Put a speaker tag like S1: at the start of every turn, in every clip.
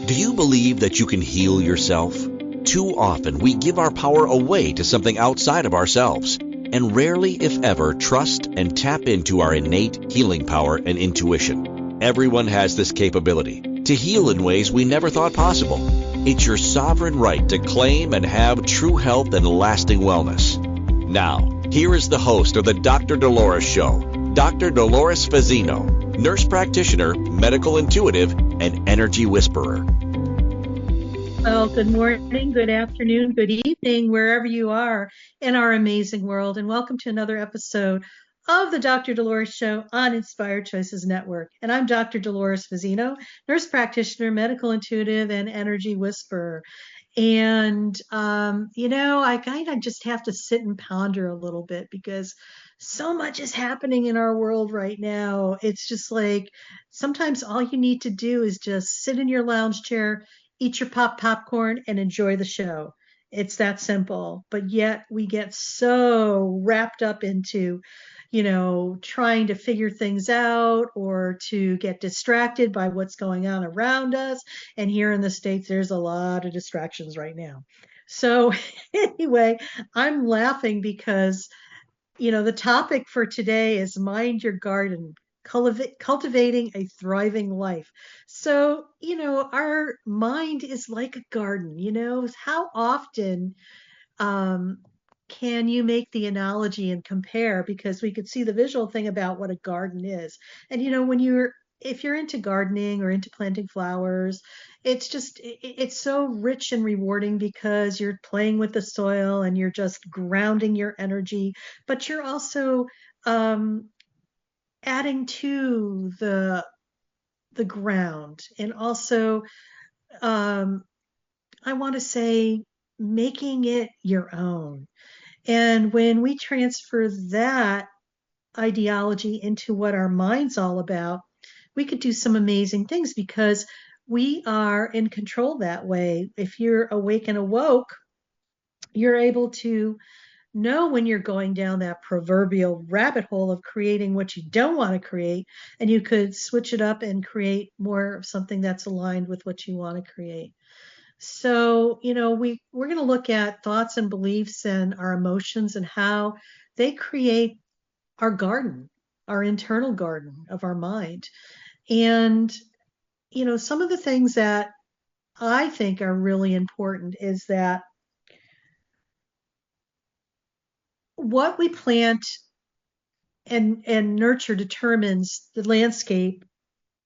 S1: Do you believe that you can heal yourself? Too often we give our power away to something outside of ourselves, and rarely, if ever, trust and tap into our innate healing power and intuition. Everyone has this capability to heal in ways we never thought possible. It's your sovereign right to claim and have true health and lasting wellness. Now, here is the host of the Dr. Dolores Show, Dr. Dolores Fazzino, nurse practitioner, medical intuitive, and energy whisperer.
S2: Well, good morning, good afternoon, good evening, wherever you are in our amazing world, and welcome to another episode of the Dr. Dolores Show on Inspired Choices Network. And I'm Dr. Dolores Fazzino, nurse practitioner, medical intuitive, and energy whisperer. And, I kind of just have to sit and ponder a little bit because so much is happening in our world right now. It's just like sometimes all you need to do is just sit in your lounge chair, eat your popcorn, and enjoy the show. It's that simple. But yet we get so wrapped up into trying to figure things out or to get distracted by what's going on around us. And here in the States, there's a lot of distractions right now. So anyway, I'm laughing because, the topic for today is mind your garden, cultivating a thriving life. So, our mind is like a garden, how often um, can you make the analogy and compare? Because we could see the visual thing about what a garden is. And if you're into gardening or into planting flowers, it's so rich and rewarding because you're playing with the soil and you're just grounding your energy, but you're also um, adding to the ground, and also um, I want to say making it your own. And when we transfer that ideology into what our mind's all about, we could do some amazing things because we are in control that way. If you're awake and awoke, you're able to know when you're going down that proverbial rabbit hole of creating what you don't want to create, and you could switch it up and create more of something that's aligned with what you want to create. So, we're going to look at thoughts and beliefs and our emotions and how they create our garden, our internal garden of our mind. And, some of the things that I think are really important is that what we plant and nurture determines the landscape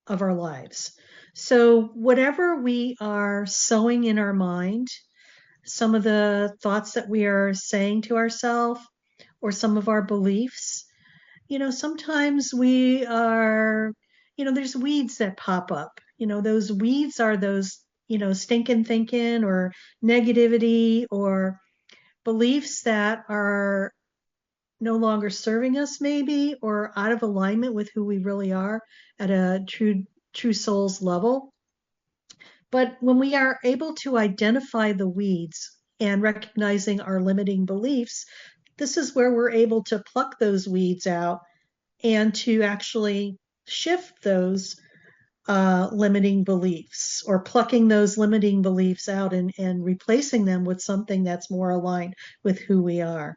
S2: of our lives. So, whatever we are sowing in our mind, some of the thoughts that we are saying to ourselves, or some of our beliefs, sometimes we are, there's weeds that pop up. Those weeds are those, stinking thinking or negativity or beliefs that are no longer serving us, maybe, or out of alignment with who we really are at a true soul's level. But when we are able to identify the weeds and recognizing our limiting beliefs, this is where we're able to pluck those weeds out and to actually shift those limiting beliefs, or plucking those limiting beliefs out and replacing them with something that's more aligned with who we are.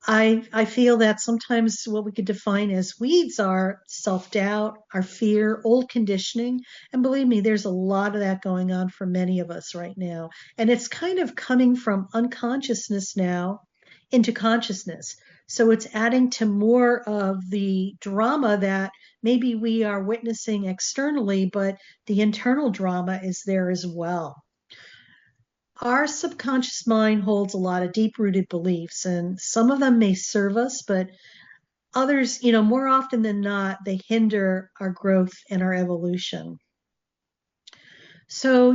S2: I feel that sometimes what we could define as weeds are self-doubt, our fear, old conditioning. And believe me, there's a lot of that going on for many of us right now. And it's kind of coming from unconsciousness now into consciousness. So it's adding to more of the drama that maybe we are witnessing externally, but the internal drama is there as well. Our subconscious mind holds a lot of deep rooted beliefs, and some of them may serve us, but others, more often than not, they hinder our growth and our evolution. So,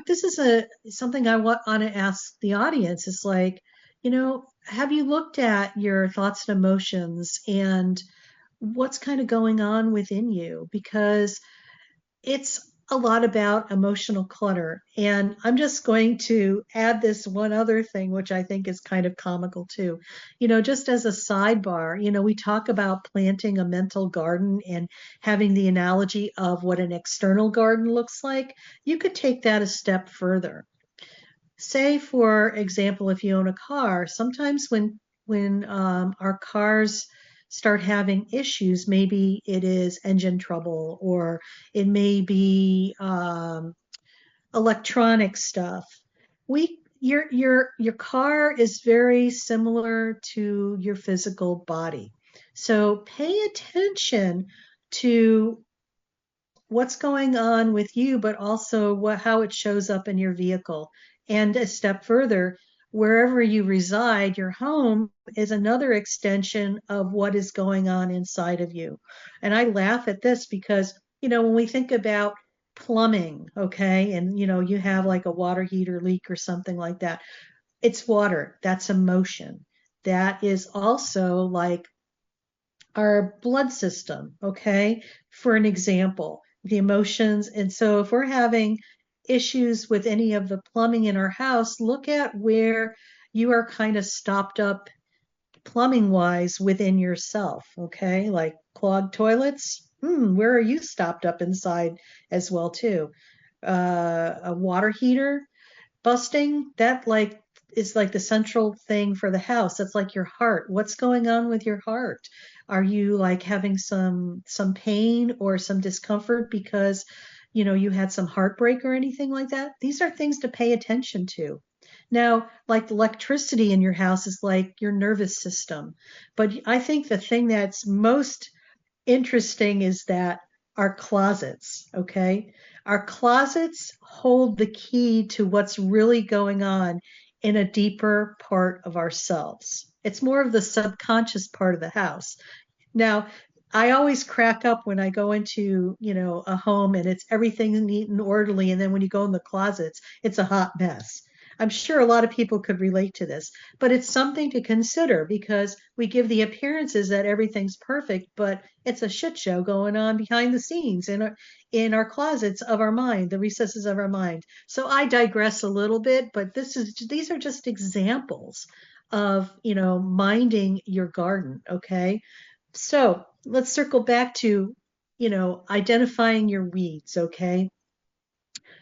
S2: this is something I want to ask the audience is like, have you looked at your thoughts and emotions and what's kind of going on within you? Because it's a lot about emotional clutter. And I'm just going to add this one other thing, which I think is kind of comical too. Just as a sidebar, we talk about planting a mental garden and having the analogy of what an external garden looks like. You could take that a step further. Say, for example, if you own a car, sometimes when our cars start having issues, maybe it is engine trouble or it may be electronic stuff. Your car is very similar to your physical body. So pay attention to what's going on with you, but also how it shows up in your vehicle. And a step further, wherever you reside, your home is another extension of what is going on inside of you. And I laugh at this because, when we think about plumbing, okay, and you have like a water heater leak or something like that, it's water, that's emotion. That is also like our blood system, okay? For an example, the emotions. And so if we're having issues with any of the plumbing in our house, look at where you are kind of stopped up plumbing wise within yourself, okay? Like clogged toilets. Where are you stopped up inside as well too? A water heater busting, that like is like the central thing for the house. That's like your heart. What's going on with your heart? Are you like having some pain or some discomfort because you had some heartbreak or anything like that? These are things to pay attention to. Now, like the electricity in your house is like your nervous system. But I think the thing that's most interesting is that our closets, okay? Our closets hold the key to what's really going on in a deeper part of ourselves. It's more of the subconscious part of the house. Now, I always crack up when I go into, a home and it's everything neat and orderly. And then when you go in the closets, it's a hot mess. I'm sure a lot of people could relate to this, but it's something to consider because we give the appearances that everything's perfect, but it's a shit show going on behind the scenes in our closets of our mind, the recesses of our mind. So I digress a little bit, but these are just examples of, minding your garden, okay? So let's circle back to, identifying your weeds, okay?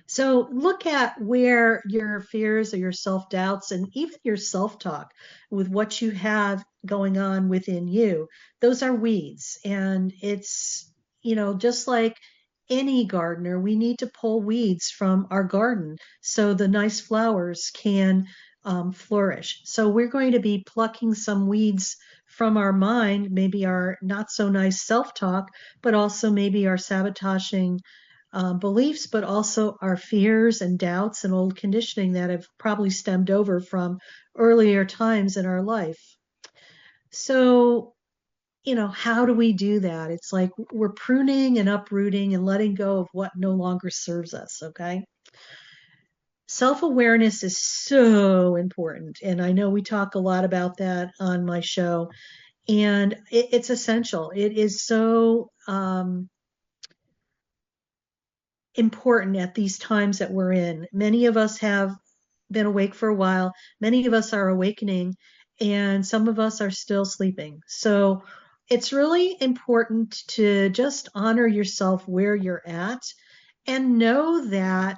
S2: So look at where your fears or your self doubts and even your self talk with what you have going on within you, those are weeds. And it's, just like any gardener, we need to pull weeds from our garden so the nice flowers can flourish. So we're going to be plucking some weeds from our mind, maybe our not so nice self talk, but also maybe our sabotaging beliefs, but also our fears and doubts and old conditioning that have probably stemmed over from earlier times in our life. So, how do we do that? It's like we're pruning and uprooting and letting go of what no longer serves us, okay? Self awareness is so important. And I know we talk a lot about that on my show, and it's essential. It is so important at these times that we're in. Many of us have been awake for a while, many of us are awakening, and some of us are still sleeping. So it's really important to just honor yourself where you're at and know that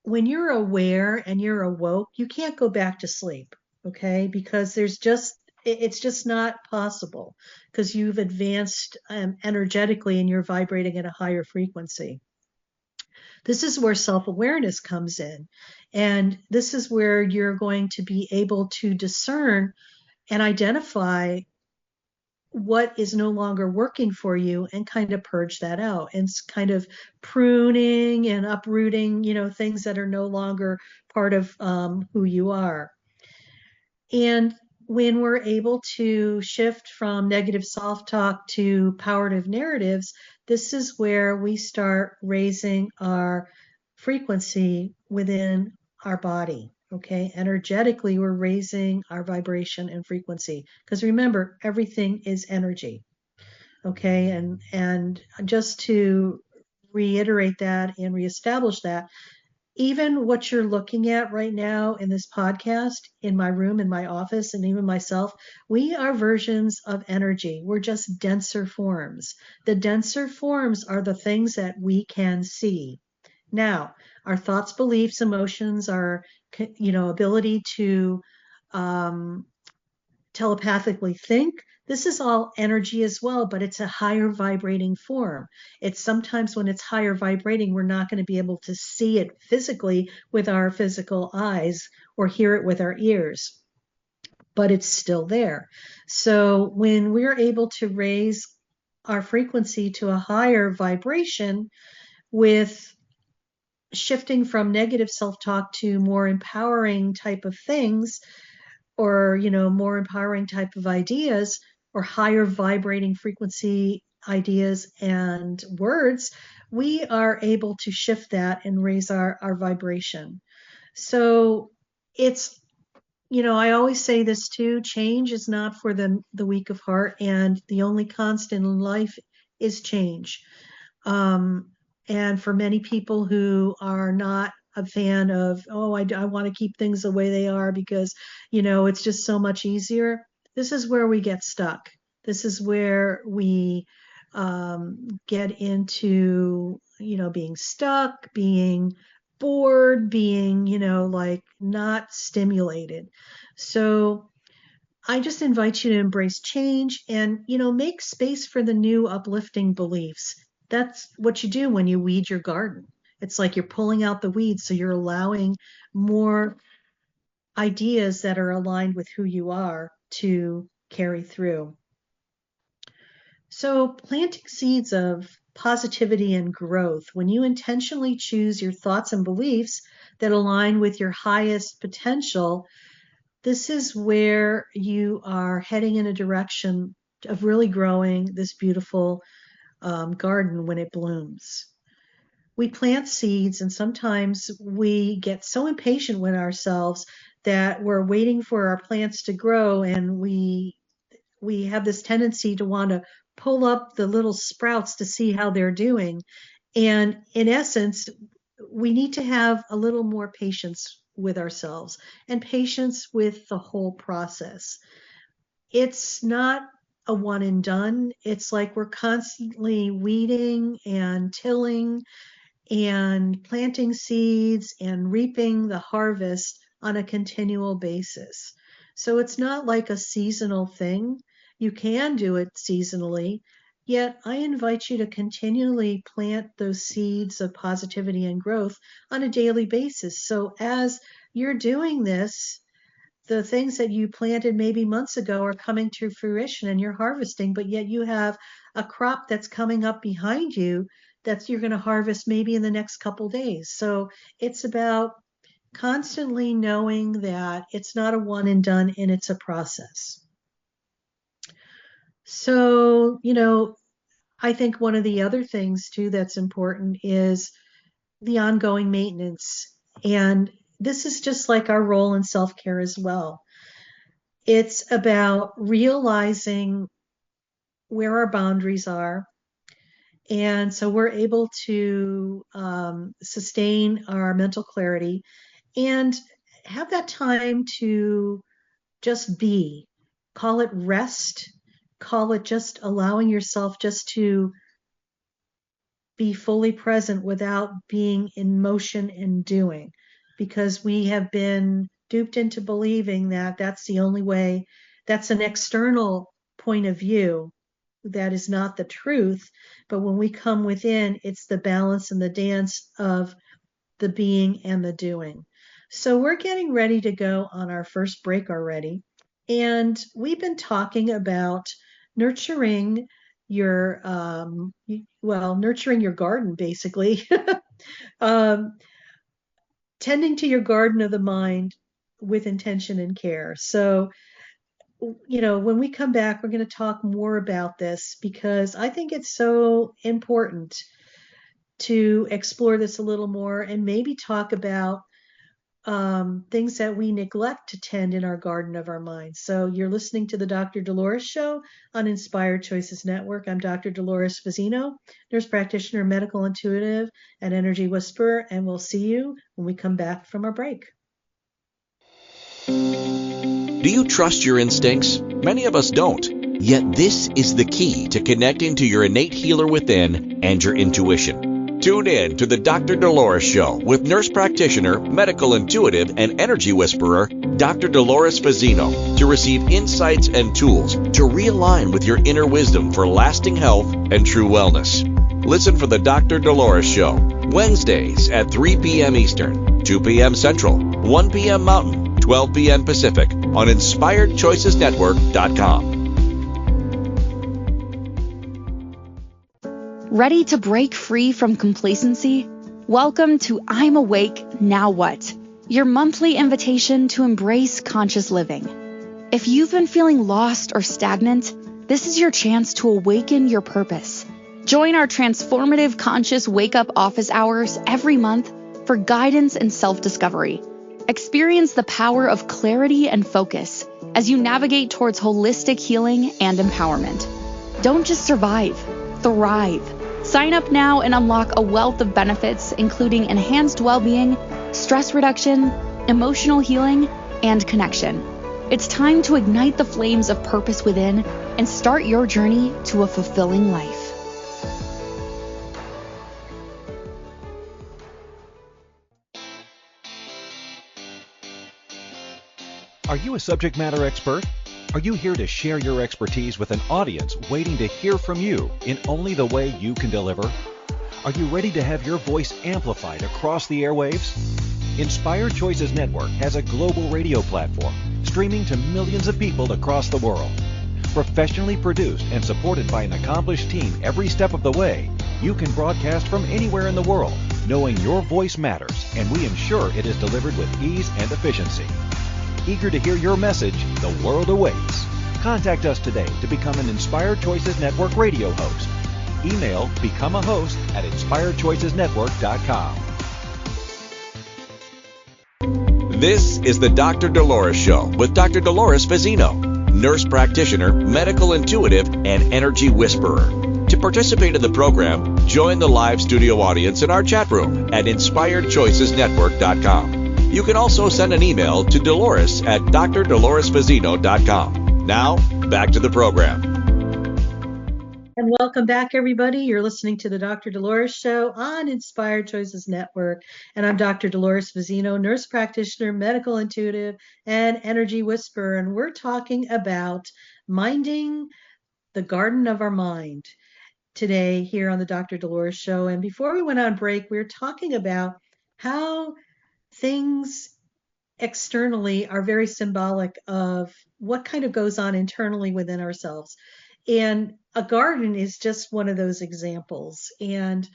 S2: when you're aware and you're awoke, you can't go back to sleep, okay? Because it's just not possible because you've advanced energetically and you're vibrating at a higher frequency. This is where self awareness comes in. And this is where you're going to be able to discern and identify what is no longer working for you and kind of purge that out and kind of pruning and uprooting, things that are no longer part of who you are. And when we're able to shift from negative self talk to powerative narratives, this is where we start raising our frequency within our body. Okay. Energetically, we're raising our vibration and frequency. Because remember, everything is energy. Okay. And just to reiterate that and reestablish that. Even what you're looking at right now in this podcast, in my room, in my office, and even myself, we are versions of energy. We're just denser forms. The denser forms are the things that we can see. Now, our thoughts, beliefs, emotions, our ability to um, telepathically think. This is all energy as well, but it's a higher vibrating form. It's sometimes when it's higher vibrating, we're not going to be able to see it physically with our physical eyes or hear it with our ears, but it's still there. So when we're able to raise our frequency to a higher vibration with shifting from negative self-talk to more empowering type of things, or more empowering type of ideas, or higher vibrating frequency ideas and words, we are able to shift that and raise our vibration. So it's, I always say this too: change is not for the weak of heart, and the only constant in life is change. um, and for many people who are not a fan of, oh, I want to keep things the way they are because, it's just so much easier. This is where we get stuck. This is where we get into, being stuck, being bored, being, like not stimulated. So I just invite you to embrace change and, make space for the new uplifting beliefs. That's what you do when you weed your garden. It's like you're pulling out the weeds, so you're allowing more ideas that are aligned with who you are to carry through. So, planting seeds of positivity and growth, when you intentionally choose your thoughts and beliefs that align with your highest potential, this is where you are heading in a direction of really growing this beautiful garden when it blooms. We plant seeds, and sometimes we get so impatient with ourselves that we're waiting for our plants to grow, and we have this tendency to want to pull up the little sprouts to see how they're doing. And in essence, we need to have a little more patience with ourselves and patience with the whole process. It's not a one and done. It's like we're constantly weeding and tilling and planting seeds and reaping the harvest on a continual basis. So it's not like a seasonal thing. You can do it seasonally, yet I invite you to continually plant those seeds of positivity and growth on a daily basis. So as you're doing this, the things that you planted maybe months ago are coming to fruition and you're harvesting, but yet you have a crop that's coming up behind you that you're going to harvest maybe in the next couple days. So it's about constantly knowing that it's not a one and done and it's a process. So, I think one of the other things too that's important is the ongoing maintenance. And this is just like our role in self-care as well. It's about realizing where our boundaries are. And so we're able to sustain our mental clarity and have that time to just be. Call it rest, call it just allowing yourself just to be fully present without being in motion and doing, because we have been duped into believing that that's the only way. That's an external point of view that is not the truth. But when we come within, it's the balance and the dance of the being and the doing. So we're getting ready to go on our first break already. And we've been talking about nurturing your, nurturing your garden, basically. um, Tending to your garden of the mind with intention and care. So, when we come back, we're going to talk more about this because I think it's so important to explore this a little more and maybe talk about things that we neglect to tend in our garden of our mind. So you're listening to the Dr. Dolores Show on Inspired Choices Network. I'm Dr. Dolores Fazzino, nurse practitioner, medical intuitive, and energy whisperer, and we'll see you when we come back from our break.
S1: Do you trust your instincts? Many of us don't. Yet this is the key to connecting to your innate healer within and your intuition. Tune in to the Dr. Dolores Show with nurse practitioner, medical intuitive, and energy whisperer, Dr. Dolores Fazzino, to receive insights and tools to realign with your inner wisdom for lasting health and true wellness. Listen for the Dr. Dolores Show, Wednesdays at 3 p.m. Eastern, 2 p.m. Central, 1 p.m. Mountain, 12 p.m. Pacific on InspiredChoicesNetwork.com.
S3: Ready to break free from complacency? Welcome to I'm Awake, Now What? Your monthly invitation to embrace conscious living. If you've been feeling lost or stagnant, this is your chance to awaken your purpose. Join our transformative conscious wake-up office hours every month for guidance and self-discovery. Experience the power of clarity and focus as you navigate towards holistic healing and empowerment. Don't just survive, thrive. Sign up now and unlock a wealth of benefits, including enhanced well-being, stress reduction, emotional healing, and connection. It's time to ignite the flames of purpose within and start your journey to a fulfilling life.
S4: Are you a subject matter expert? Are you here to share your expertise with an audience waiting to hear from you in only the way you can deliver? Are you ready to have your voice amplified across the airwaves? Inspired Choices Network has a global radio platform streaming to millions of people across the world. Professionally produced and supported by an accomplished team every step of the way, you can broadcast from anywhere in the world, knowing your voice matters, and we ensure it is delivered with ease and efficiency. Eager to hear your message, the world awaits. Contact us today to become an Inspired Choices Network radio host. Email become a host at inspiredchoicesnetwork.com.
S1: This is the Dr. Dolores Show with Dr. Dolores Fazzino, nurse practitioner, medical intuitive, and energy whisperer. To participate in the program, join the live studio audience in our chat room at inspiredchoicesnetwork.com. You can also send an email to Dolores at drdoloresfazzino.com. Now, back to the program.
S2: And welcome back, everybody. You're listening to the Dr. Dolores Show on Inspired Choices Network. And I'm Dr. Dolores Fazzino, nurse practitioner, medical intuitive, and energy whisperer. And we're talking about minding the garden of our mind today here on the Dr. Dolores Show. And before we went on break, we were talking about how things externally are very symbolic of what kind of goes on internally within ourselves. And a garden is just one of those examples. And,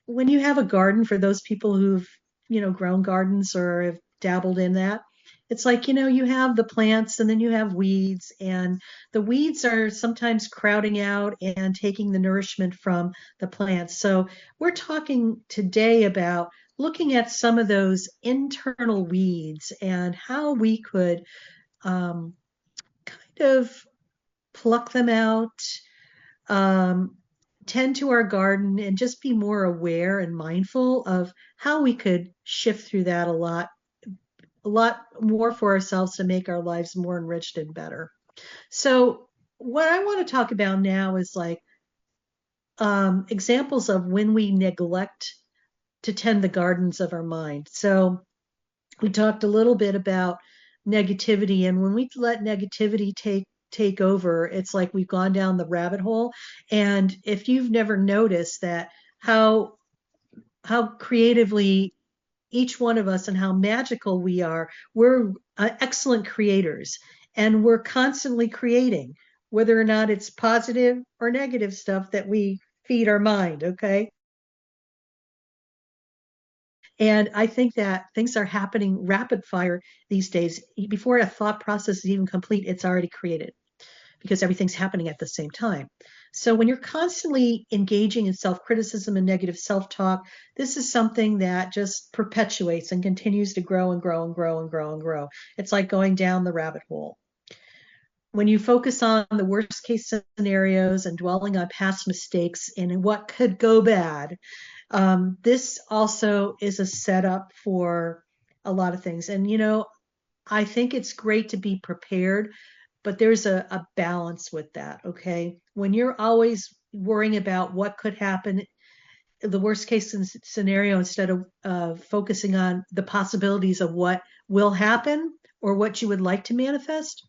S2: when you have a garden, for those people who've, grown gardens or have dabbled in that, it's like, you have the plants and then you have weeds, and the weeds are sometimes crowding out and taking the nourishment from the plants. So we're talking today about looking at some of those internal weeds and how we could kind of pluck them out, tend to our garden, and just be more aware and mindful of how we could shift through that a lot more for ourselves to make our lives more enriched and better. So what I want to talk about now is like examples of when we neglect to tend the gardens of our mind. So we talked a little bit about negativity, and when we let negativity take over, it's like we've gone down the rabbit hole. And if you've never noticed that, how creatively each one of us and how magical we are, we're excellent creators, and we're constantly creating, whether or not it's positive or negative stuff that we feed our mind. Okay. And I think that things are happening rapid fire these days. Before a thought process is even complete, it's already created. because everything's happening at the same time. So when you're constantly engaging in self-criticism and negative self-talk, this is something that just perpetuates and continues to grow and grow and grow and grow and grow. It's like going down the rabbit hole. When you focus on the worst case scenarios and dwelling on past mistakes and what could go bad, this also is a setup for a lot of things. And, I think it's great to be prepared, but there's a balance with that. Okay. When you're always worrying about what could happen, the worst case scenario, instead of focusing on the possibilities of what will happen or what you would like to manifest,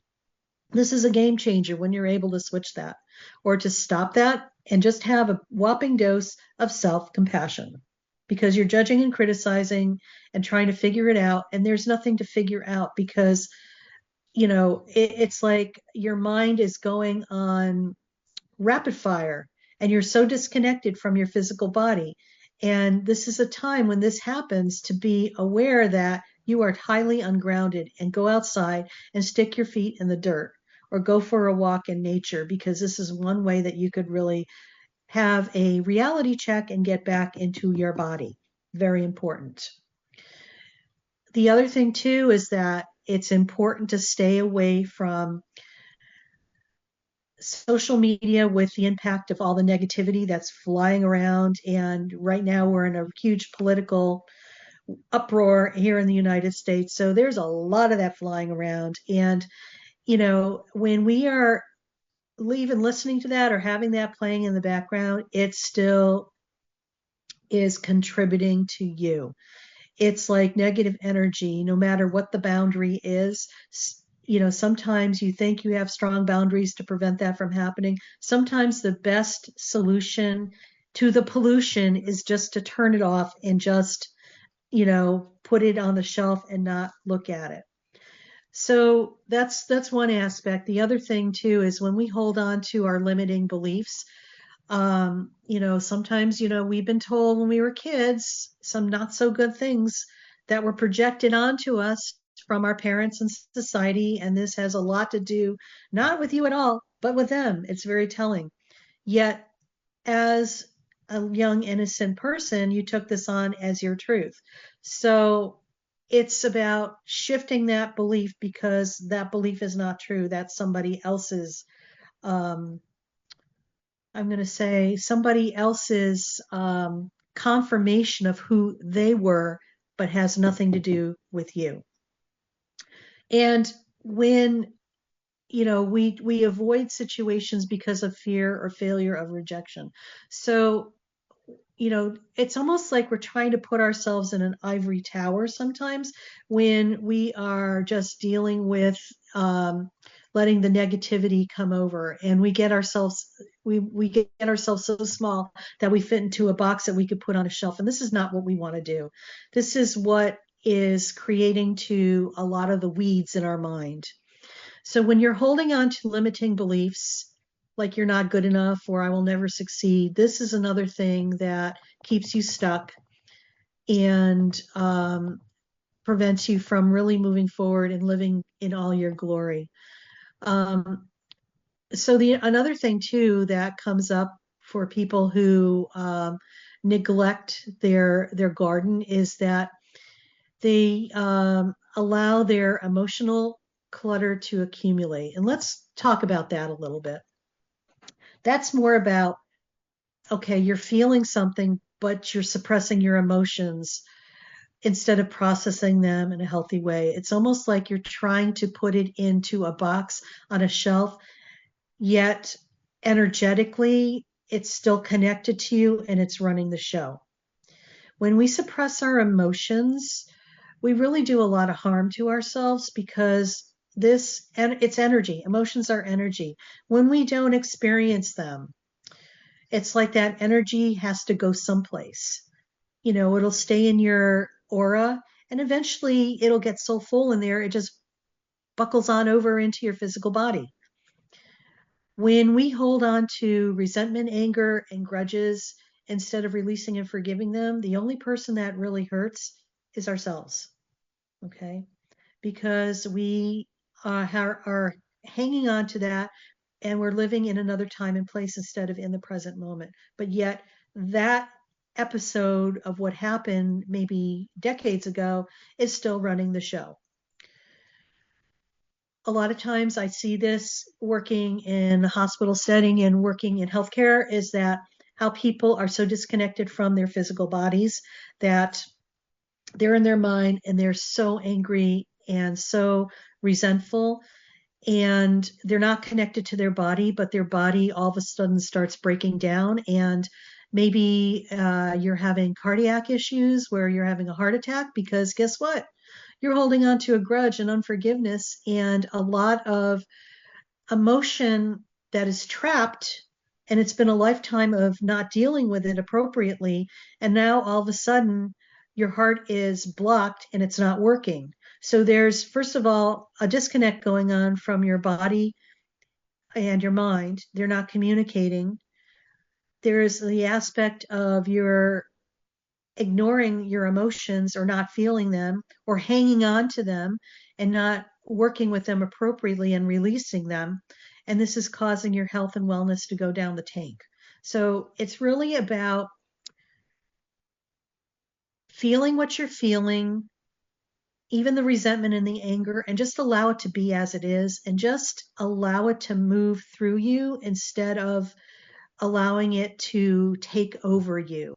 S2: this is a game changer when you're able to switch that or to stop that and just have a whopping dose of self-compassion, because you're judging and criticizing and trying to figure it out. And there's nothing to figure out because, it's like your mind is going on rapid fire and you're so disconnected from your physical body. And this is a time when this happens to be aware that you are highly ungrounded and go outside and stick your feet in the dirt or go for a walk in nature, because this is one way that you could really have a reality check and get back into your body. Very important. The other thing too is that it's important to stay away from social media with the impact of all the negativity that's flying around. And right now we're in a huge political uproar here in the United States. So there's a lot of that flying around. And, when we are even listening to that or having that playing in the background, it still is contributing to you. It's like negative energy, no matter what the boundary is. Sometimes you think you have strong boundaries to prevent that from happening. Sometimes the best solution to the pollution is just to turn it off and just, put it on the shelf and not look at it. So that's one aspect. The other thing too is when we hold on to our limiting beliefs, sometimes, we've been told when we were kids some not so good things that were projected onto us from our parents and society. And this has a lot to do, not with you at all, but with them. It's very telling. Yet, as a young, innocent person, you took this on as your truth. So it's about shifting that belief, because that belief is not true. That's somebody else's, I'm going to say somebody else's confirmation of who they were, but has nothing to do with you. And when, we avoid situations because of fear or failure of rejection. So, it's almost like we're trying to put ourselves in an ivory tower sometimes when we are just dealing with letting the negativity come over, and we get ourselves so small that we fit into a box that we could put on a shelf. And this is not what we want to do. This is what is creating to a lot of the weeds in our mind. So when you're holding on to limiting beliefs, like you're not good enough or I will never succeed, this is another thing that keeps you stuck and prevents you from really moving forward and living in all your glory. So another thing too that comes up for people who neglect their garden is that they allow their emotional clutter to accumulate. And let's talk about that a little bit. That's more about, okay, you're feeling something, but you're suppressing your emotions instead of processing them in a healthy way. It's almost like you're trying to put it into a box on a shelf, yet energetically, it's still connected to you and it's running the show. When we suppress our emotions, we really do a lot of harm to ourselves, because it's energy. Emotions are energy. When we don't experience them, it's like that energy has to go someplace. It'll stay in your aura, and eventually it'll get so full in there, it just buckles on over into your physical body. When we hold on to resentment, anger, and grudges, instead of releasing and forgiving them, the only person that really hurts is ourselves. Okay? Because we are hanging on to that. and we're living in another time and place instead of in the present moment. But yet that episode of what happened maybe decades ago is still running the show. A lot of times I see this working in a hospital setting and working in healthcare, is that how people are so disconnected from their physical bodies that they're in their mind and they're so angry and so resentful, and they're not connected to their body, but their body all of a sudden starts breaking down. And maybe you're having cardiac issues where you're having a heart attack because guess what? You're holding on to a grudge and unforgiveness and a lot of emotion that is trapped, and it's been a lifetime of not dealing with it appropriately, and now all of a sudden your heart is blocked and it's not working. So there's, first of all, a disconnect going on from your body and your mind. They're not communicating. There's the aspect of your ignoring your emotions or not feeling them or hanging on to them and not working with them appropriately and releasing them. And this is causing your health and wellness to go down the tank. So it's really about feeling what you're feeling, even the resentment and the anger, and just allow it to be as it is and just allow it to move through you instead of allowing it to take over you.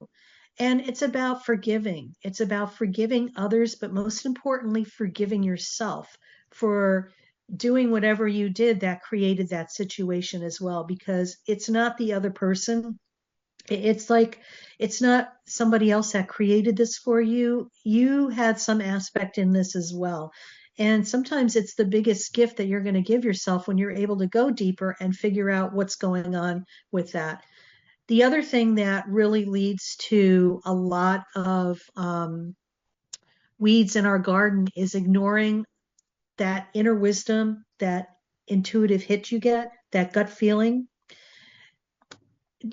S2: And it's about forgiving. It's about forgiving others, but most importantly, forgiving yourself for doing whatever you did that created that situation as well, because it's not the other person. It's like, it's not somebody else that created this for you. You had some aspect in this as well. And sometimes it's the biggest gift that you're going to give yourself when you're able to go deeper and figure out what's going on with that. The other thing that really leads to a lot of weeds in our garden is ignoring that inner wisdom, that intuitive hit you get, that gut feeling.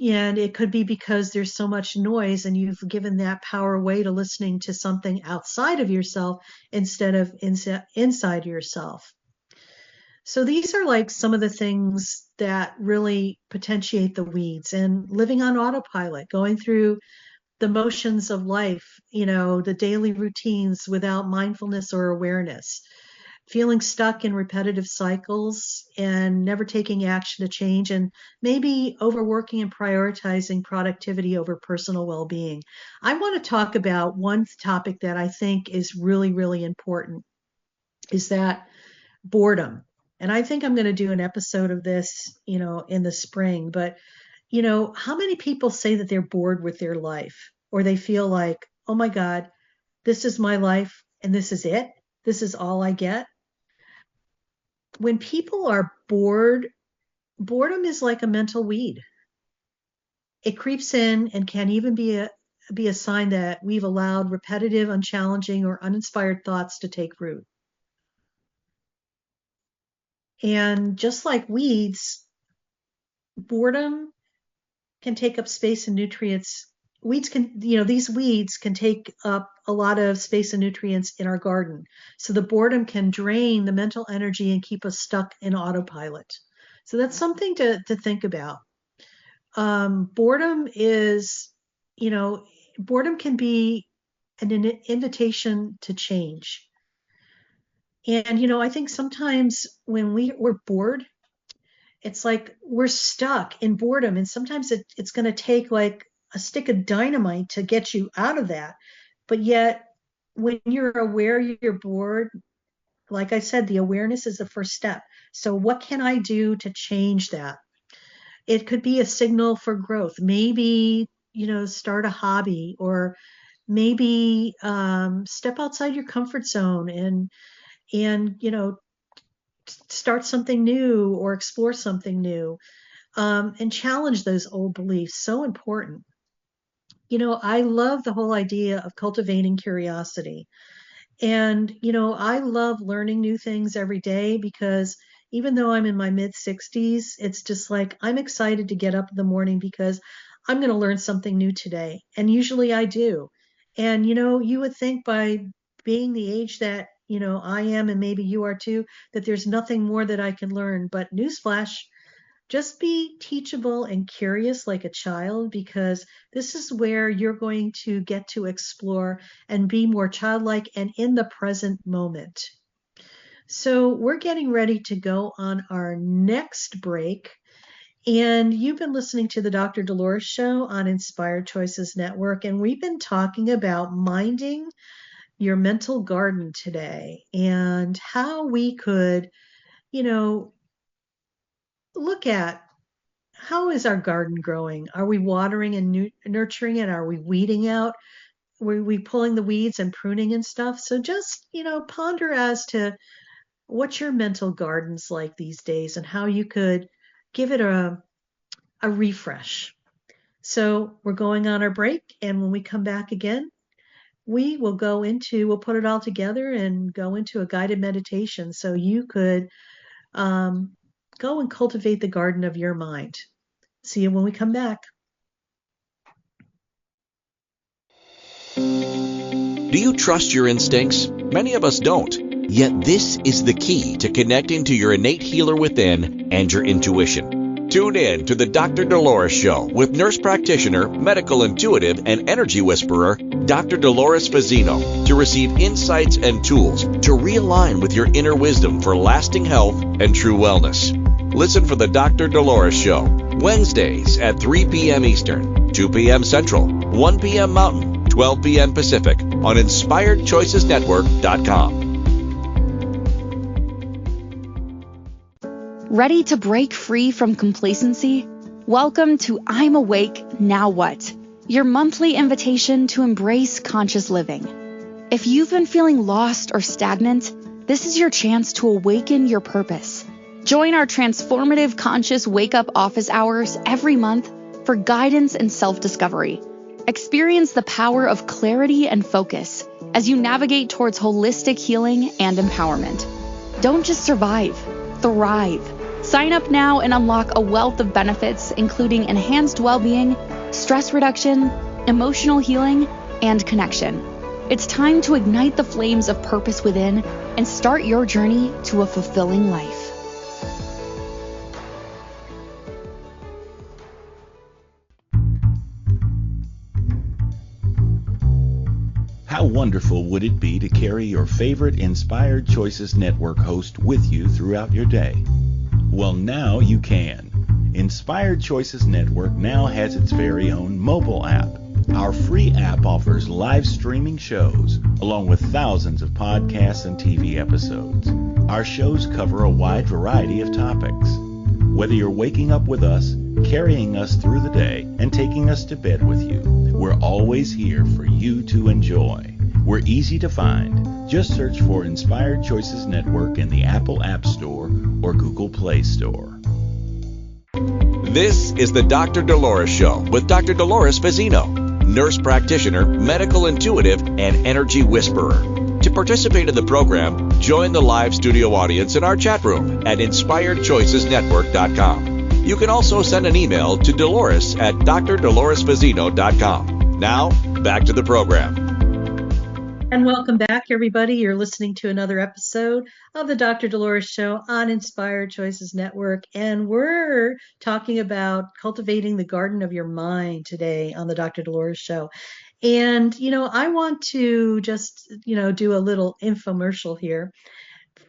S2: And it could be because there's so much noise and you've given that power away to listening to something outside of yourself instead of inside yourself. So these are like some of the things that really potentiate the weeds, and living on autopilot, going through the motions of life, the daily routines without mindfulness or awareness, feeling stuck in repetitive cycles and never taking action to change, and maybe overworking and prioritizing productivity over personal well-being. I want to talk about one topic that I think is really, really important, is that boredom. And I think I'm going to do an episode of this, in the spring. But, how many people say that they're bored with their life, or they feel like, oh my God, this is my life and this is it. This is all I get. When people are bored, boredom is like a mental weed. It creeps in and can even be a sign that we've allowed repetitive, unchallenging, or uninspired thoughts to take root. And just like weeds, boredom can take up space and nutrients. These weeds can take up a lot of space and nutrients in our garden. So the boredom can drain the mental energy and keep us stuck in autopilot. So that's something to think about. Boredom can be an invitation to change. And, I think sometimes when we're bored, it's like we're stuck in boredom. And sometimes it's going to take like a stick of dynamite to get you out of that. But yet, when you're aware you're bored, like I said, the awareness is the first step. So, what can I do to change that? It could be a signal for growth. Maybe, start a hobby, or maybe step outside your comfort zone and start something new or explore something new, and challenge those old beliefs. So important. I love the whole idea of cultivating curiosity. And, I love learning new things every day, because even though I'm in my mid 60s, it's just like I'm excited to get up in the morning because I'm going to learn something new today. And usually I do. And, you would think by being the age that, I am, and maybe you are too, that there's nothing more that I can learn. But newsflash, just be teachable and curious like a child, because this is where you're going to get to explore and be more childlike and in the present moment. So we're getting ready to go on our next break. And you've been listening to the Dr. Dolores Show on Inspired Choices Network. And we've been talking about minding your mental garden today and how we could, look at how is our garden growing? Are we watering and nurturing it? Are we weeding out? Were we pulling the weeds and pruning and stuff? So just, ponder as to what your mental garden's like these days and how you could give it a refresh. So we're going on our break, and when we come back again, we'll put it all together and go into a guided meditation so you could go and cultivate the garden of your mind. See you when we come back.
S1: Do you trust your instincts? Many of us don't. Yet this is the key to connecting to your innate healer within and your intuition. Tune in to the Dr. Dolores Show with nurse practitioner, medical intuitive, and energy whisperer, Dr. Dolores Fazzino, to receive insights and tools to realign with your inner wisdom for lasting health and true wellness. Listen for the Dr. Dolores Show, Wednesdays at 3 p.m. Eastern, 2 p.m. Central, 1 p.m. Mountain, 12 p.m. Pacific on InspiredChoicesNetwork.com.
S3: Ready to break free from complacency? Welcome to I'm Awake, Now What? Your monthly invitation to embrace conscious living. If you've been feeling lost or stagnant, this is your chance to awaken your purpose. Join our transformative conscious wake-up office hours every month for guidance and self-discovery. Experience the power of clarity and focus as you navigate towards holistic healing and empowerment. Don't just survive, thrive. Sign up now and unlock a wealth of benefits, including enhanced well-being, stress reduction, emotional healing, and connection. It's time to ignite the flames of purpose within and start your journey to a fulfilling life.
S5: How wonderful would it be to carry your favorite Inspired Choices Network host with you throughout your day? Well, now you can. Inspired Choices Network now has its very own mobile app. Our free app offers live streaming shows, along with thousands of podcasts and TV episodes. Our shows cover a wide variety of topics. Whether you're waking up with us, carrying us through the day, and taking us to bed with you, we're always here for you to enjoy. We're easy to find. Just search for Inspired Choices Network in the Apple App Store or Google Play Store.
S1: This is the Dr. Dolores Show with Dr. Dolores Fazzino, nurse practitioner, medical intuitive, and energy whisperer. To participate in the program, join the live studio audience in our chat room at InspiredChoicesNetwork.com. You can also send an email to Dolores at drdoloresfazzino.com. Now, back to the program.
S2: And welcome back, everybody. You're listening to another episode of the Dr. Dolores Show on Inspired Choices Network. And we're talking about cultivating the garden of your mind today on the Dr. Dolores Show. And, I want to just, do a little infomercial here.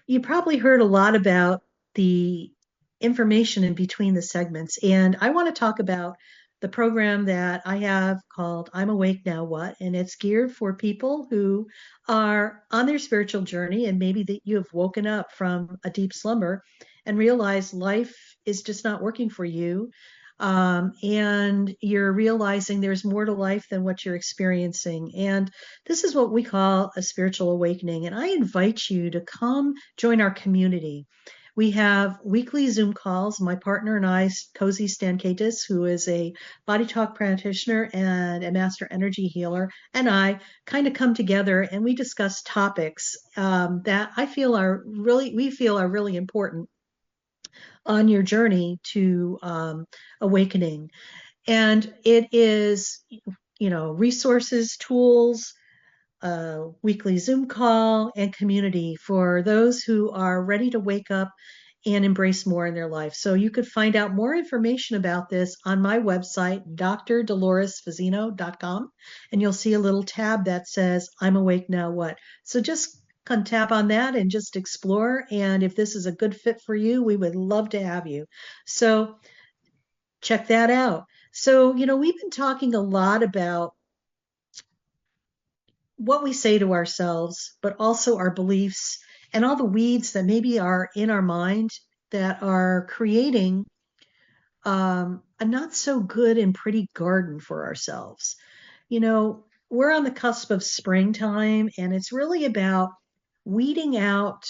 S2: You probably heard a lot about the information in between the segments. And I want to talk about the program that I have called I'm Awake Now What? And it's geared for people who are on their spiritual journey, and maybe that you have woken up from a deep slumber and realized life is just not working for you. And you're realizing there's more to life than what you're experiencing. And this is what we call a spiritual awakening. And I invite you to come join our community. We have weekly Zoom calls. My partner and I, Cozy Stankaitis, who is a body talk practitioner and a master energy healer, and I kind of come together and we discuss topics that we feel are really important on your journey to awakening. And it is, resources, tools, weekly Zoom call, and community for those who are ready to wake up and embrace more in their life. So you could find out more information about this on my website, drdoloresfazzino.com, and you'll see a little tab that says, I'm awake now what? So just tap on that and just explore. And if this is a good fit for you, we would love to have you. So check that out. So, we've been talking a lot about what we say to ourselves, but also our beliefs and all the weeds that maybe are in our mind that are creating a not so good and pretty garden for ourselves. We're on the cusp of springtime, and it's really about weeding out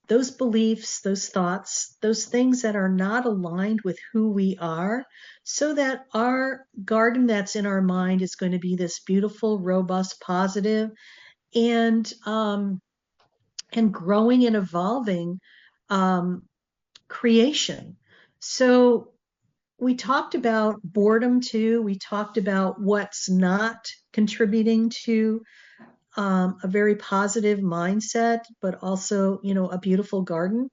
S2: those beliefs, those thoughts, those things that are not aligned with who we are, so that our garden that's in our mind is going to be this beautiful, robust, positive, and growing and evolving creation. So we talked about boredom too. We talked about what's not contributing to a very positive mindset, but also, a beautiful garden.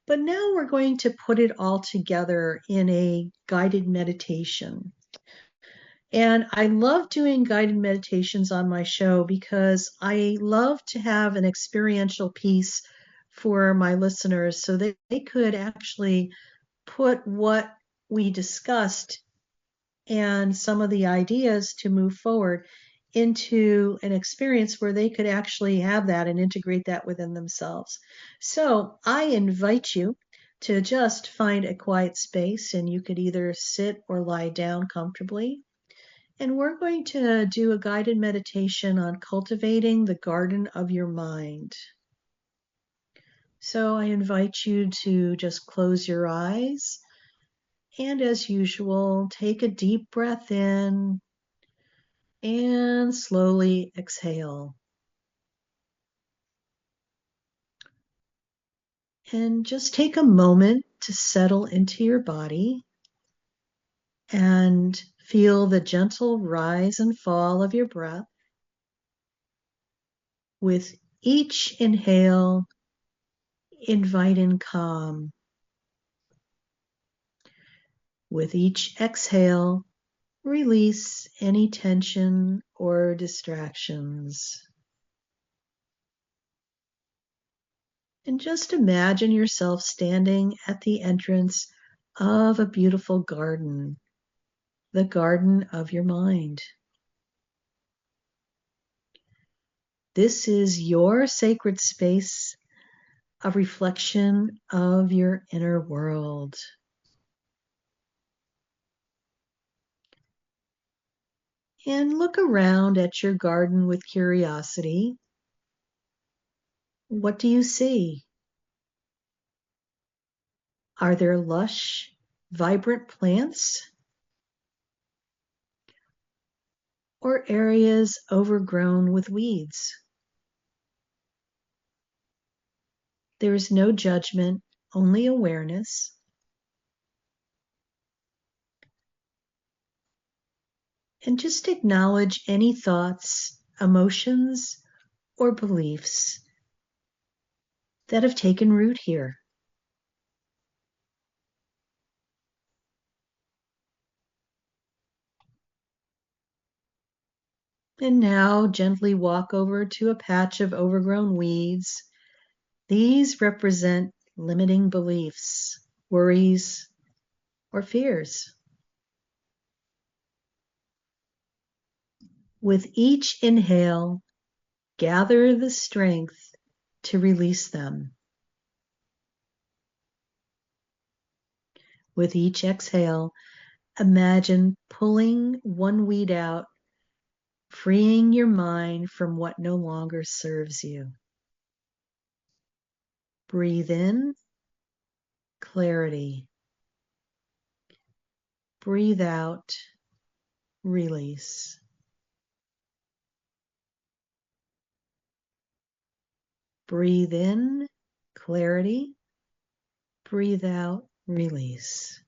S2: But now we're going to put it all together in a guided meditation. And I love doing guided meditations on my show because I love to have an experiential piece for my listeners so that they could actually put what we discussed and some of the ideas to move forward into an experience where they could actually have that and integrate that within themselves. So I invite you to just find a quiet space, and you could either sit or lie down comfortably. And we're going to do a guided meditation on cultivating the garden of your mind. So I invite you to just close your eyes. And as usual, take a deep breath in and slowly exhale. And just take a moment to settle into your body and feel the gentle rise and fall of your breath. With each inhale, invite in calm. With each exhale, release any tension or distractions. And just imagine yourself standing at the entrance of a beautiful garden, the garden of your mind. This is your sacred space, a reflection of your inner world. And look around at your garden with curiosity. What do you see? Are there lush, vibrant plants? Or areas overgrown with weeds? There is no judgment, only awareness. And just acknowledge any thoughts, emotions, or beliefs that have taken root here. And now gently walk over to a patch of overgrown weeds. These represent limiting beliefs, worries, or fears. With each inhale, gather the strength to release them. With each exhale, imagine pulling one weed out, freeing your mind from what no longer serves you. Breathe in, clarity. Breathe out, release. Breathe in, clarity. Breathe out, release.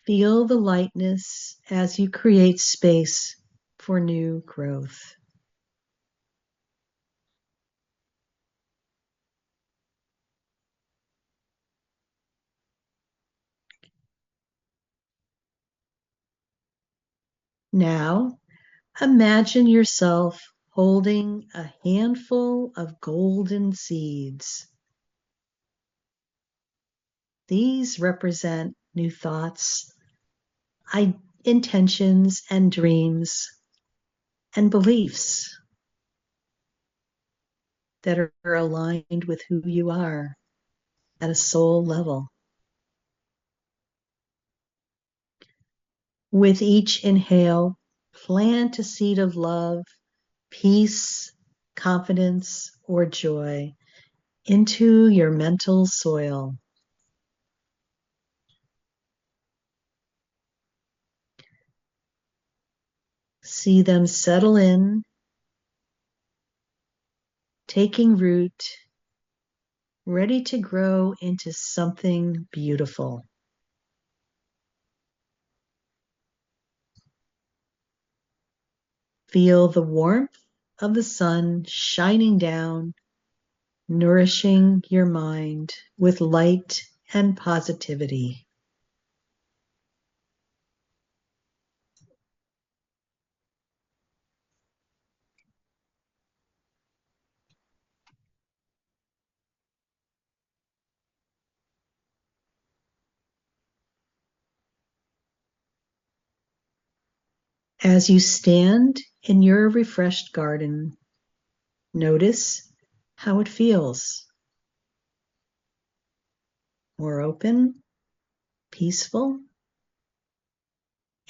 S2: Feel the lightness as you create space for new growth. Now, imagine yourself holding a handful of golden seeds. These represent new thoughts, intentions, and dreams, and beliefs that are aligned with who you are at a soul level. With each inhale, plant a seed of love, peace, confidence, or joy into your mental soil. See them settle in, taking root, ready to grow into something beautiful. Feel the warmth of the sun shining down, nourishing your mind with light and positivity. As you stand in your refreshed garden, notice how it feels. More open, peaceful,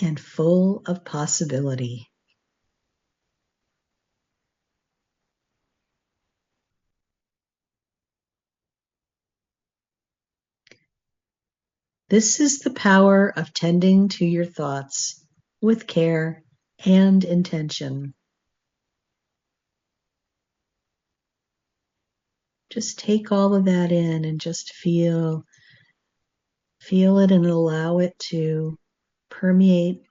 S2: and full of possibility. This is the power of tending to your thoughts with care and intention. Just take all of that in and just feel it and allow it to permeate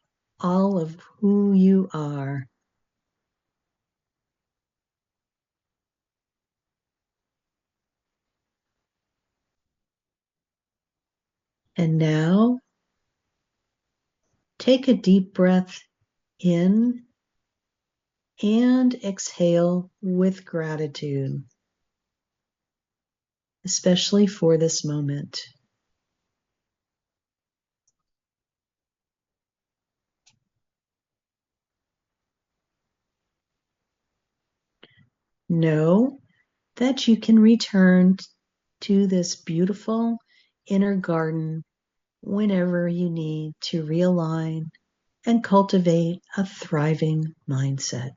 S2: all of who you are. And now, take a deep breath in and exhale with gratitude, especially for this moment. Know that you can return to this beautiful inner garden whenever you need to realign and cultivate a thriving mindset.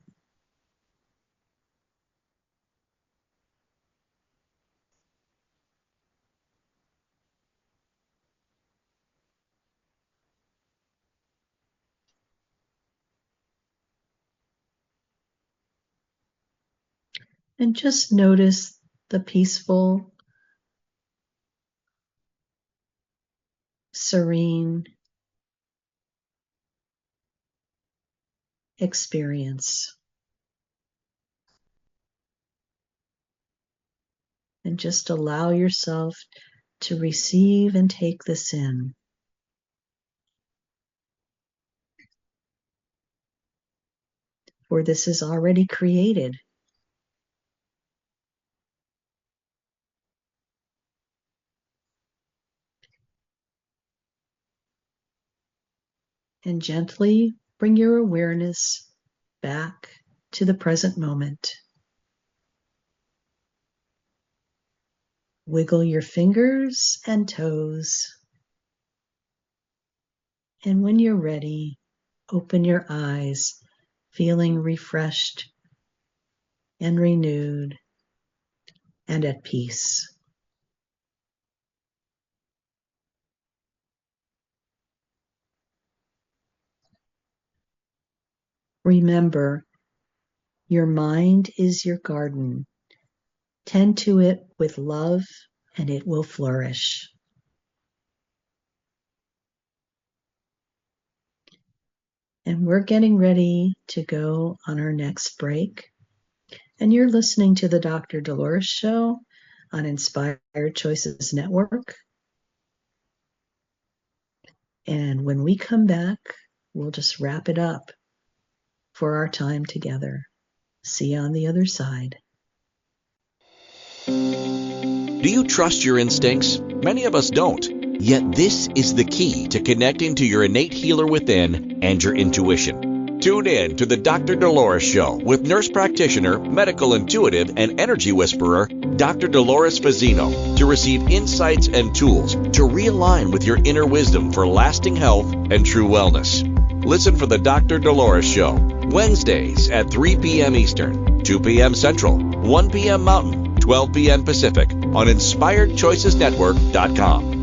S2: And just notice the peaceful, serene experience. And just allow yourself to receive and take this in. For this is already created. And gently bring your awareness back to the present moment. Wiggle your fingers and toes. And when you're ready, open your eyes, feeling refreshed and renewed and at peace. Remember, your mind is your garden. Tend to it with love and it will flourish. And we're getting ready to go on our next break. And you're listening to the Dr. Dolores Show on Inspired Choices Network. And when we come back, we'll just wrap it up for our time together. See you on the other side.
S1: Do you trust your instincts? Many of us don't. Yet this is the key to connecting to your innate healer within and your intuition. Tune in to the Dr. Dolores Show with nurse practitioner, medical intuitive, and energy whisperer, Dr. Dolores Fazzino, to receive insights and tools to realign with your inner wisdom for lasting health and true wellness. Listen for the Dr. Dolores Show, Wednesdays at 3 p.m. Eastern, 2 p.m. Central, 1 p.m. Mountain, 12 p.m. Pacific on InspiredChoicesNetwork.com.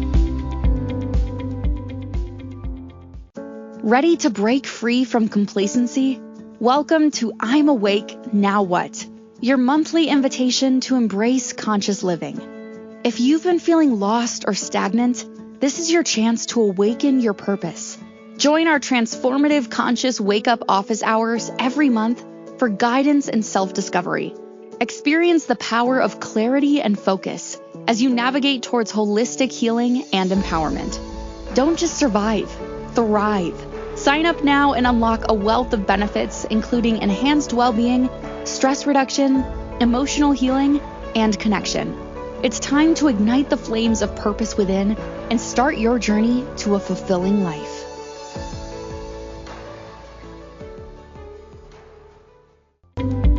S3: Ready to break free from complacency? Welcome to I'm Awake, Now What? Your monthly invitation to embrace conscious living. If you've been feeling lost or stagnant, this is your chance to awaken your purpose. Join our transformative conscious wake-up office hours every month for guidance and self-discovery. Experience the power of clarity and focus as you navigate towards holistic healing and empowerment. Don't just survive, thrive. Sign up now and unlock a wealth of benefits, including enhanced well-being, stress reduction, emotional healing, and connection. It's time to ignite the flames of purpose within and start your journey to a fulfilling life.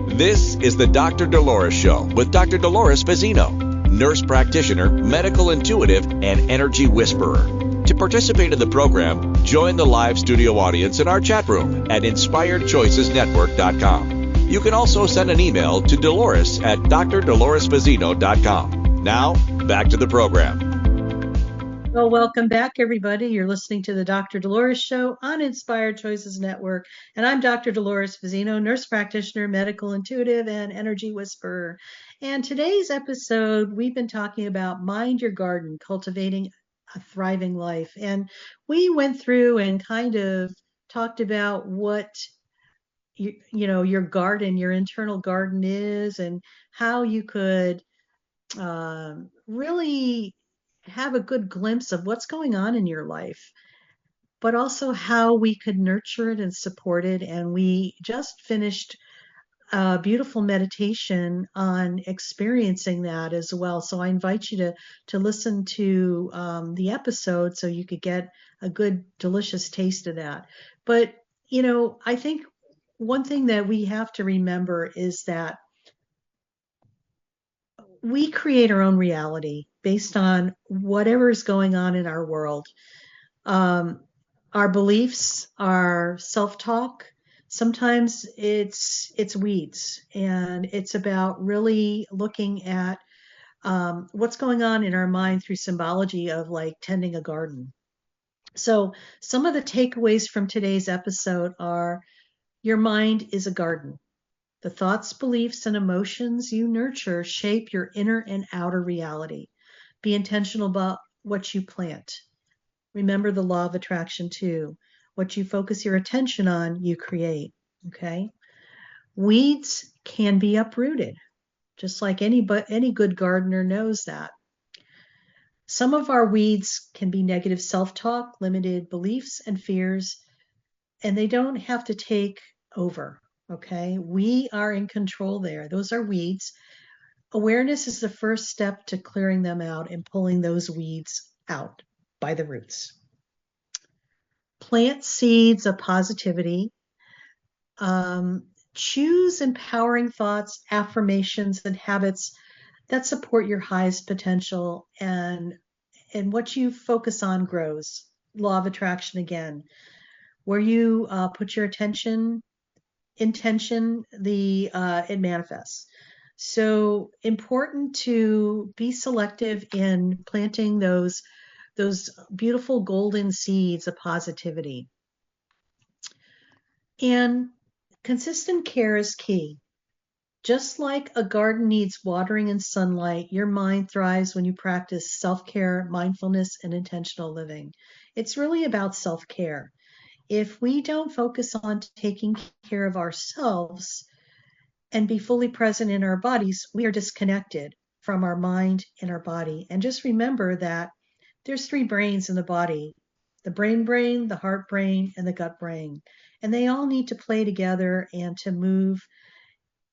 S1: This is the Dr. Dolores Show with Dr. Dolores Fazzino, nurse practitioner, medical intuitive, and energy whisperer. To participate in the program, join the live studio audience in our chat room at InspiredChoicesNetwork.com. You can also send an email to Dolores at drdoloresfazzino.com. Now, back to the program.
S2: Well, welcome back, everybody. You're listening to the Dr. Dolores Show on Inspired Choices Network. And I'm Dr. Dolores Fazzino, nurse practitioner, medical intuitive, and energy whisperer. And today's episode, we've been talking about Mind Your Garden, cultivating a thriving life. And we went through and kind of talked about what your garden, your internal garden is, and how you could really have a good glimpse of what's going on in your life, but also how we could nurture it and support it. And we just finished a beautiful meditation on experiencing that as well. So I invite you to listen to the episode so you could get a good, delicious taste of that. But, I think one thing that we have to remember is that we create our own reality based on whatever is going on in our world. Our beliefs, our self-talk, sometimes it's weeds, and it's about really looking at what's going on in our mind through symbology of like tending a garden. So some of the takeaways from today's episode are: your mind is a garden. The thoughts, beliefs, and emotions you nurture shape your inner and outer reality. Be intentional about what you plant. Remember the law of attraction too. What you focus your attention on, you create. Okay? Weeds can be uprooted, just like any good gardener knows that. Some of our weeds can be negative self-talk, limited beliefs, and fears, and they don't have to take over. Okay, we are in control there. Those are weeds. Awareness is the first step to clearing them out and pulling those weeds out by the roots. Plant seeds of positivity. Choose empowering thoughts, affirmations, and habits that support your highest potential, and what you focus on grows. Law of attraction again. Where you put your intention, it manifests. So important to be selective in planting those beautiful golden seeds of positivity. And consistent care is key. Just like a garden needs watering and sunlight, your mind thrives when you practice self-care, mindfulness, and intentional living. It's really about self-care. If we don't focus on taking care of ourselves and be fully present in our bodies, we are disconnected from our mind and our body. And just remember that there's 3 brains in the body. the brain, the heart brain, and the gut brain. And they all need to play together and to move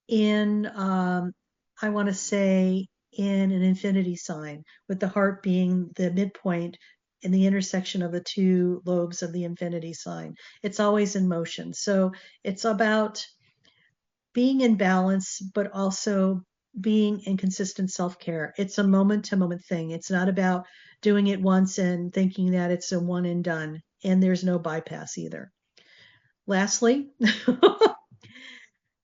S2: in, I want to say, in an infinity sign, with the heart being the midpoint in the intersection of the two lobes of the infinity sign. It's always in motion. So it's about being in balance, but also being in consistent self-care. It's a moment-to-moment thing. It's not about doing it once and thinking that it's a one and done, and there's no bypass either. Lastly,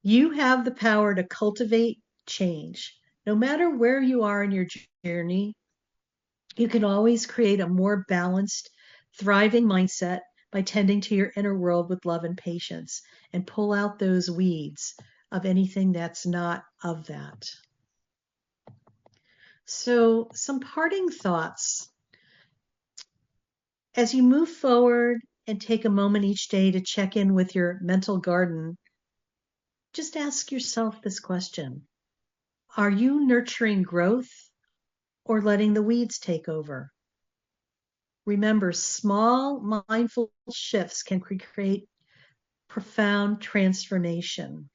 S2: you have the power to cultivate change. No matter where you are in your journey, you can always create a more balanced, thriving mindset by tending to your inner world with love and patience, and pull out those weeds of anything that's not of that. So, some parting thoughts. As you move forward and take a moment each day to check in with your mental garden, just ask yourself this question: are you nurturing growth or letting the weeds take over? Remember, small mindful shifts can create profound transformation.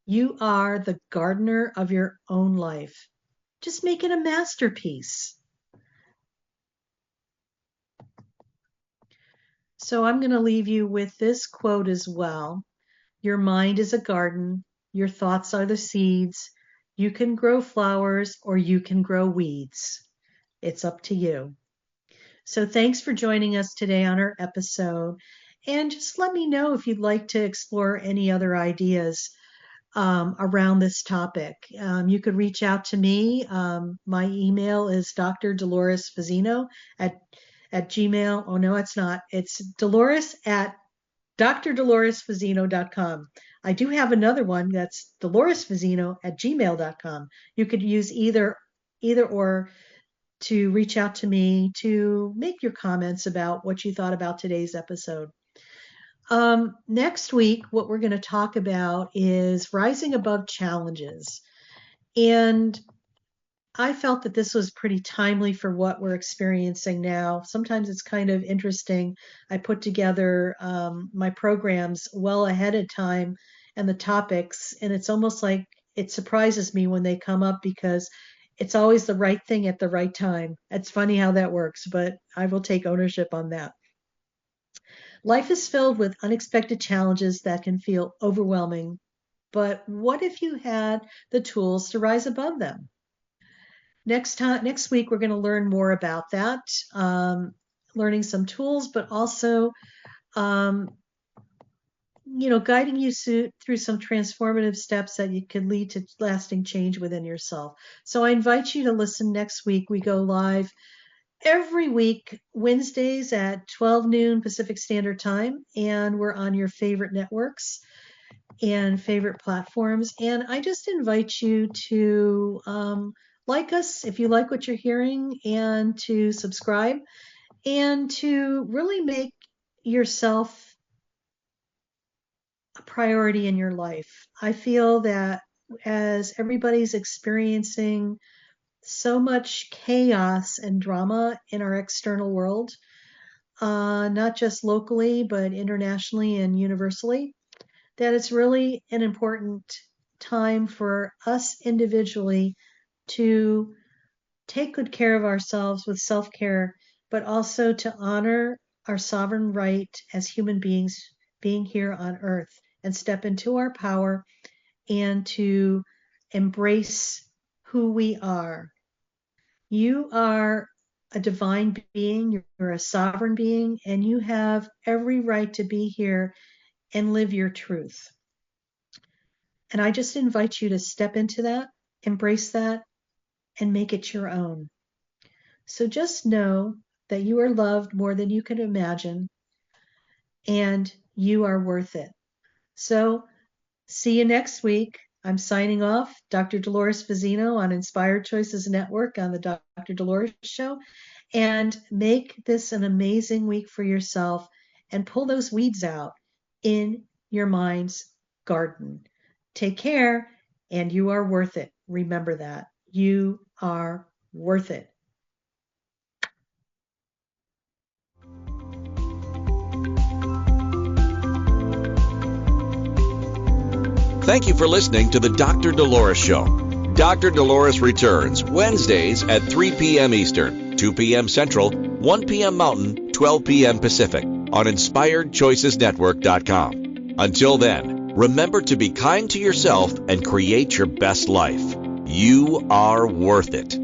S2: You are the gardener of your own life. Just make it a masterpiece. So I'm going to leave you with this quote as well. Your mind is a garden. Your thoughts are the seeds. You can grow flowers or you can grow weeds. It's up to you. So thanks for joining us today on our episode. And just let me know if you'd like to explore any other ideas around this topic. You could reach out to me. My email is Dr. Dolores Fazzino at Gmail. Oh, no, it's not. It's Dolores at drdoloresfazzino.com. I do have another one that's doloresfazzino at gmail.com. You could use either or to reach out to me to make your comments about what you thought about today's episode. Next week, what we're going to talk about is rising above challenges. And I felt that this was pretty timely for what we're experiencing now. Sometimes it's kind of interesting. I put together my programs well ahead of time and the topics, and it's almost like it surprises me when they come up because it's always the right thing at the right time. It's funny how that works, but I will take ownership on that. Life is filled with unexpected challenges that can feel overwhelming, but what if you had the tools to rise above them? Next week, we're going to learn more about that, learning some tools, but also, guiding you through some transformative steps that you could lead to lasting change within yourself. So I invite you to listen next week. We go live every week, Wednesdays at 12 noon Pacific Standard Time, and we're on your favorite networks and favorite platforms. And I just invite you to like us if you like what you're hearing, and to subscribe, and to really make yourself a priority in your life. I feel that as everybody's experiencing so much chaos and drama in our external world, not just locally, but internationally and universally, that it's really an important time for us individually to take good care of ourselves with self-care, but also to honor our sovereign right as human beings being here on earth, and step into our power and to embrace who we are. You are a divine being, you're a sovereign being, and you have every right to be here and live your truth. And I just invite you to step into that, embrace that, and make it your own. So just know that you are loved more than you can imagine, and you are worth it. So see you next week. I'm signing off, Dr. Dolores Fazzino on Inspired Choices Network on the Dr. Dolores Show. And make this an amazing week for yourself, and pull those weeds out in your mind's garden. Take care, and you are worth it. Remember that. You are worth it.
S1: Thank you for listening to the Dr. Dolores Show. Dr. Dolores returns Wednesdays at 3 p.m. Eastern, 2 p.m. Central, 1 p.m. Mountain, 12 p.m. Pacific on InspiredChoicesNetwork.com. Until then, remember to be kind to yourself and create your best life. You are worth it.